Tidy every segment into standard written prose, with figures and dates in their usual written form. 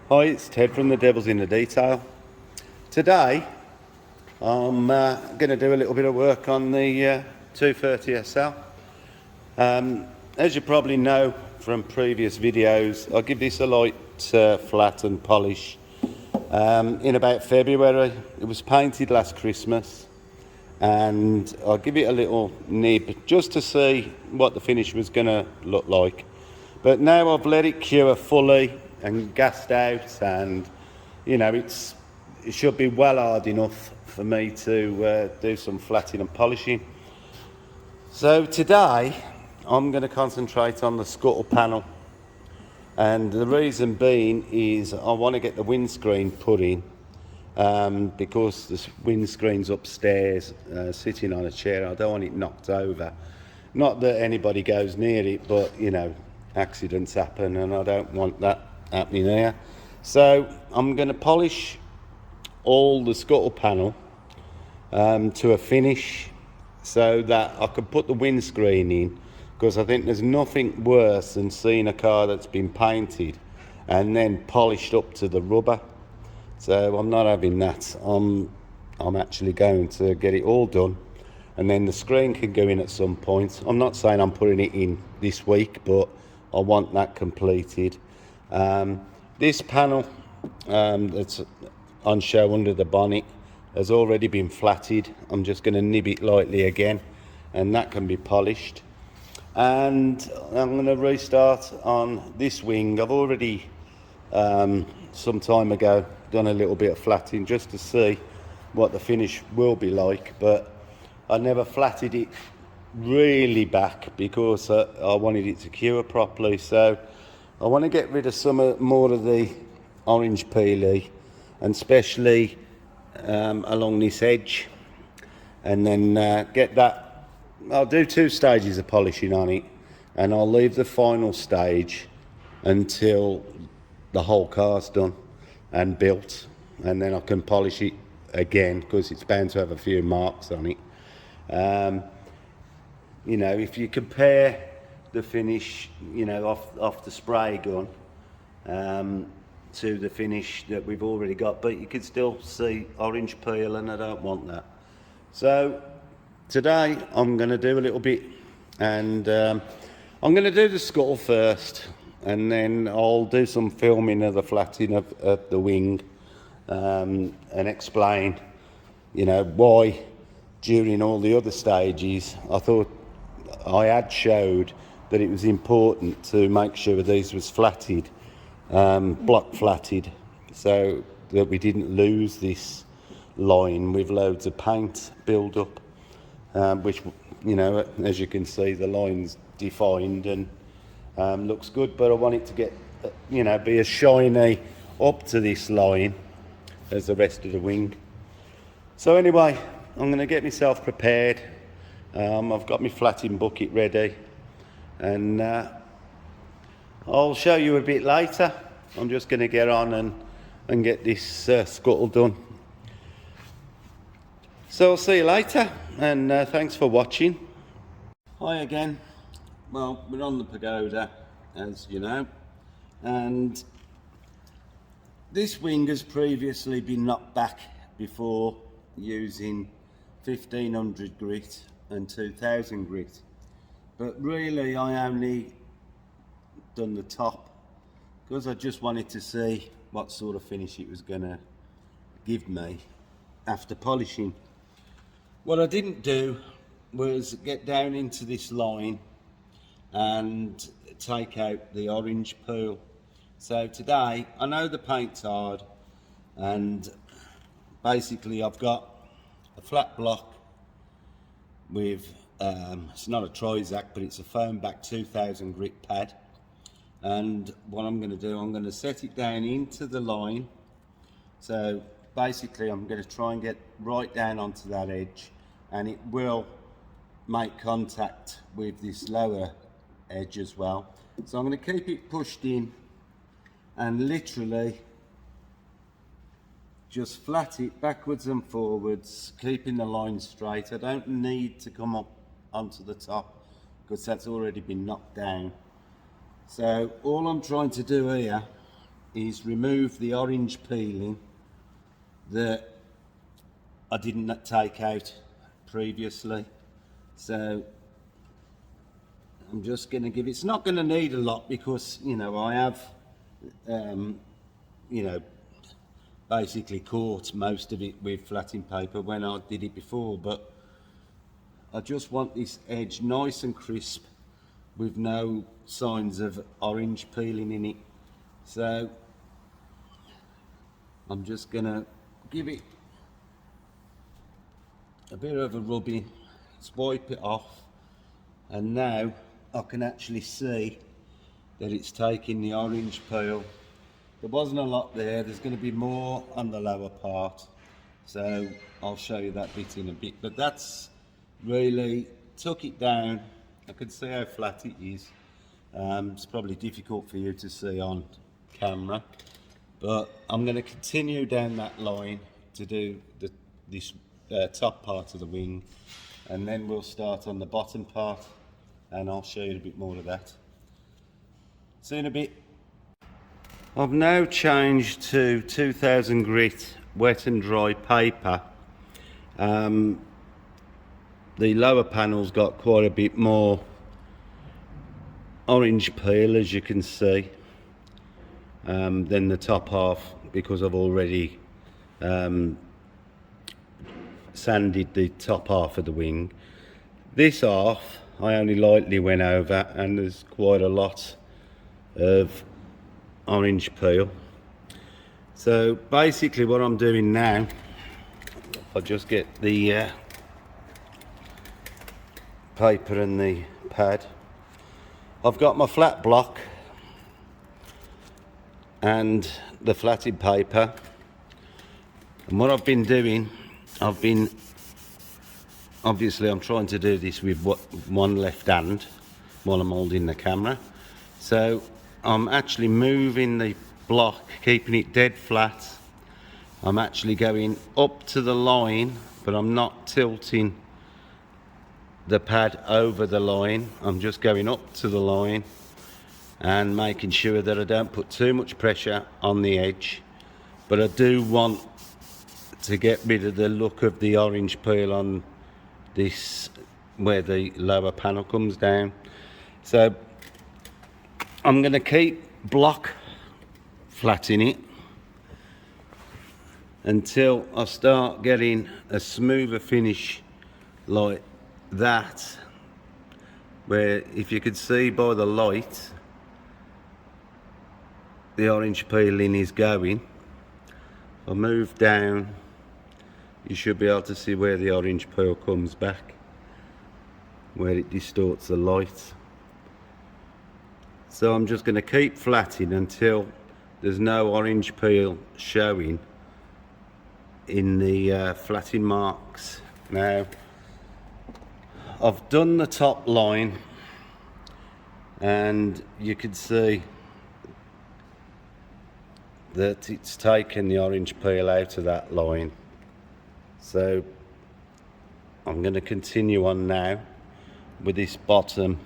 Hi, it's Ted from The Devil's in the Detail. Today, I'm going to do a little bit of work on the 230 SL. As you probably know from previous videos, I give this a light flat and polish in about February. It was painted last Christmas, and I'll give it a little nib just to see what the finish was going to look like. But now I've let it cure fully and gassed out, and it should be well hard enough for me to do some flatting and polishing. So today I'm going to concentrate on the scuttle panel, and the reason being is I want to get the windscreen put in, because the windscreen's upstairs, sitting on a chair. I don't want it knocked over. Not that anybody goes near it, but accidents happen, and I don't want that happening here. So I'm going to polish all the scuttle panel to a finish, so that I can put the windscreen in, because I think there's nothing worse than seeing a car that's been painted and then polished up to the rubber. So I'm not having that. I'm actually going to get it all done, and then the screen can go in at some point. I'm not saying I'm putting it in this week, but I want that completed. This panel that's on show under the bonnet has already been flatted. I'm just going to nib it lightly again, and that can be polished. And I'm going to restart on this wing. I've already some time ago done a little bit of flatting just to see what the finish will be like, but I never flatted it really back because I wanted it to cure properly. So I want to get rid of some more of the orange peelie, and especially along this edge, and then get that. I'll do 2 stages of polishing on it, and I'll leave the final stage until the whole car's done and built, and then I can polish it again, because it's bound to have a few marks on it. If you compare the finish, off the spray gun to the finish that we've already got, but you can still see orange peel, and I don't want that. So today I'm going to do a little bit, and I'm going to do the scuttle first, and then I'll do some filming of the flatting of the wing, and explain why during all the other stages I thought I had showed that it was important to make sure these was flatted, block flatted, so that we didn't lose this line with loads of paint build up, which as you can see, the line's defined and looks good, but I want it to get be as shiny up to this line as the rest of the wing. So anyway, I'm going to get myself prepared. I've got my flatting bucket ready, and I'll show you a bit later. I'm just going to get on and get this scuttle done. So I'll see you later, and thanks for watching. Hi again. Well, we're on the pagoda, as you know, and this wing has previously been knocked back before using 1500 grit and 2000 grit, but really I only done the top because I just wanted to see what sort of finish it was going to give me after polishing. What I didn't do was get down into this line and take out the orange peel. So today, I know the paint's hard, and basically I've got a flat block with, it's not a Trizac, but it's a foam back 2000 grit pad. And what I'm going to do, I'm going to set it down into the line. So basically I'm going to try and get right down onto that edge, and it will make contact with this lower edge as well. So I'm going to keep it pushed in and literally just flat it backwards and forwards, keeping the line straight. I don't need to come up onto the top because that's already been knocked down. So all I'm trying to do here is remove the orange peeling that I didn't take out previously. So I'm just going to give it's not going to need a lot because, you know, I have, you know, basically caught most of it with flatting paper when I did it before, but I just want this edge nice and crisp with no signs of orange peeling in it. So I'm just going to give it a bit of a rubbing, wipe it off, and now I can actually see that it's taking the orange peel. There wasn't a lot there, there's going to be more on the lower part, so I'll show you that bit in a bit, but that's really took it down. I can see how flat it is. It's probably difficult for you to see on camera, but I'm going to continue down that line to do this top part of the wing, and then we'll start on the bottom part and I'll show you a bit more of that. See you in a bit. I've now changed to 2000 grit wet and dry paper. The lower panel's got quite a bit more orange peel, as you can see, than the top half, because I've already sanded the top half of the wing. This half I only lightly went over, and there's quite a lot of orange peel. So basically what I'm doing now, I'll just get the paper and the pad. I've got my flat block and the flatted paper, and what I've been doing, obviously I'm trying to do this with one left hand while I'm holding the camera, so I'm actually moving the block, keeping it dead flat. I'm actually going up to the line, but I'm not tilting the pad over the line. I'm just going up to the line and making sure that I don't put too much pressure on the edge, but I do want to get rid of the look of the orange peel on this where the lower panel comes down. So I'm going to keep block flatting it until I start getting a smoother finish like that, where if you could see by the light the orange peeling is going. If I move down, you should be able to see where the orange peel comes back, where it distorts the light. So I'm just going to keep flatting until there's no orange peel showing in the flatting marks. Now I've done the top line, and you can see that it's taken the orange peel out of that line. So I'm going to continue on now with this bottom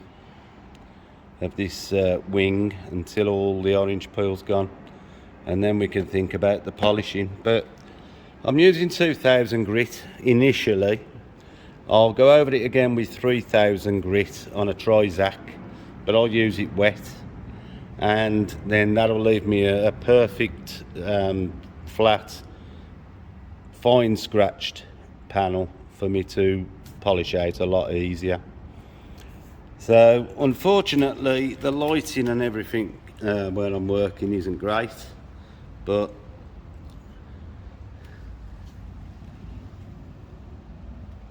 of this wing until all the orange peel's gone, and then we can think about the polishing. But I'm using 2000 grit initially. I'll go over it again with 3000 grit on a Trizac, but I'll use it wet, and then that'll leave me a perfect flat, fine scratched panel for me to polish out a lot easier. So unfortunately the lighting and everything where I'm working isn't great, but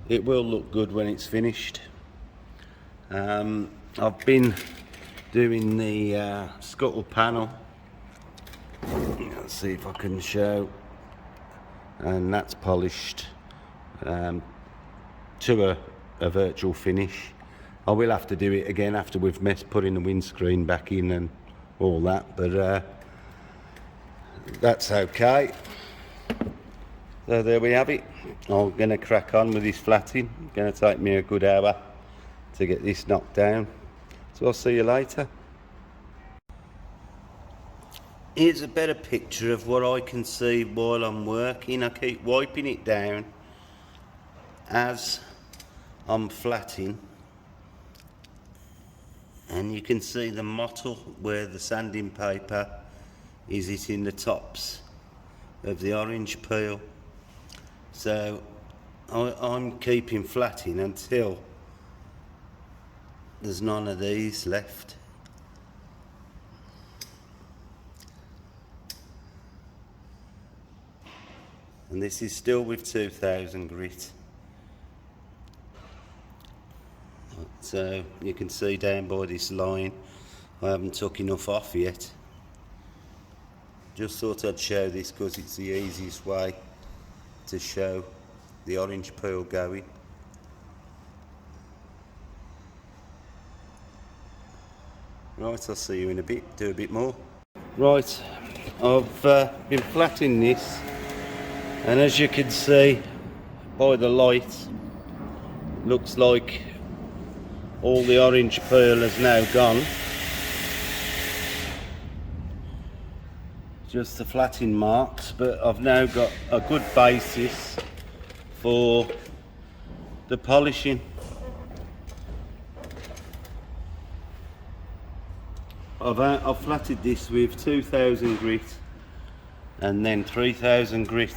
it will look good when it's finished. I've been doing the scuttle panel. Let's see if I can show, and that's polished to a virtual finish. I will have to do it again after we've putting the windscreen back in and all that, but that's okay. So there we have it. I'm going to crack on with this flatting. It's going to take me a good hour to get this knocked down, so I'll see you later. here's a better picture of what I can see while I'm working. I keep wiping it down as I'm flatting, and you can see the mottle where the sanding paper is hitting the tops of the orange peel. So I'm keeping flatting until there's none of these left. And this is still with 2000 grit. So you can see down by this line, I haven't took enough off yet. Just thought I'd show this because it's the easiest way to show the orange peel going. Right, I'll see you in a bit, do a bit more. Right, I've been flatting this, and as you can see by the light, looks like all the orange peel has now gone. Just the flatting marks, but I've now got a good basis for the polishing. I've flatted this with 2000 grit and then 3000 grit.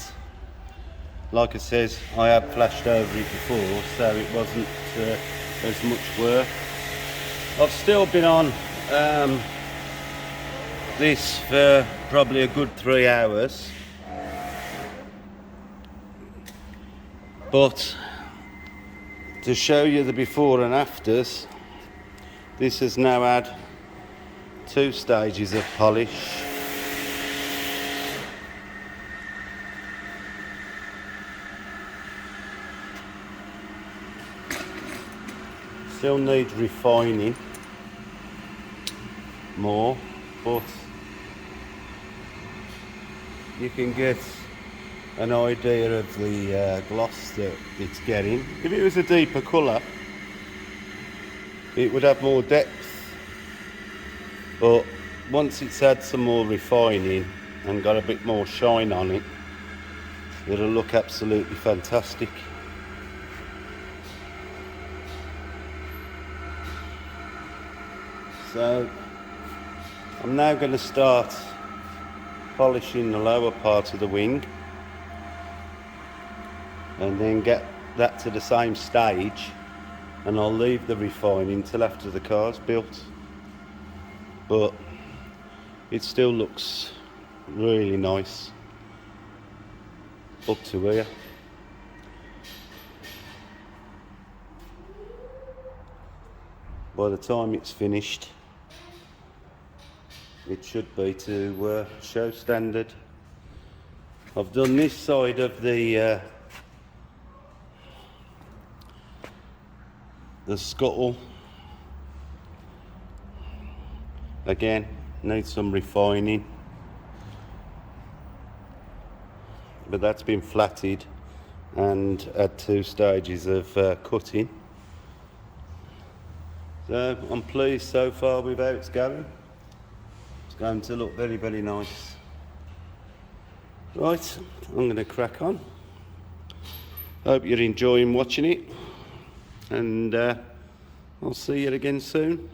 Like I says, I have flashed over it before, so it wasn't as much work. I've still been on this for probably a good 3 hours, but to show you the before and afters, this has now had 2 stages of polish. Still needs refining more, but you can get an idea of the gloss that it's getting. If it was a deeper colour, it would have more depth, but once it's had some more refining and got a bit more shine on it, it'll look absolutely fantastic. So I'm now going to start polishing the lower part of the wing and then get that to the same stage, and I'll leave the refining till after the car's built. But it still looks really nice up to here. By the time it's finished, it should be to show standard. I've done this side of the scuttle. Again, needs some refining, but that's been flatted and had 2 stages of cutting. So I'm pleased so far with how it's going. It's going to look very, very nice. Right, I'm going to crack on. Hope you're enjoying watching it, and I'll see you again soon.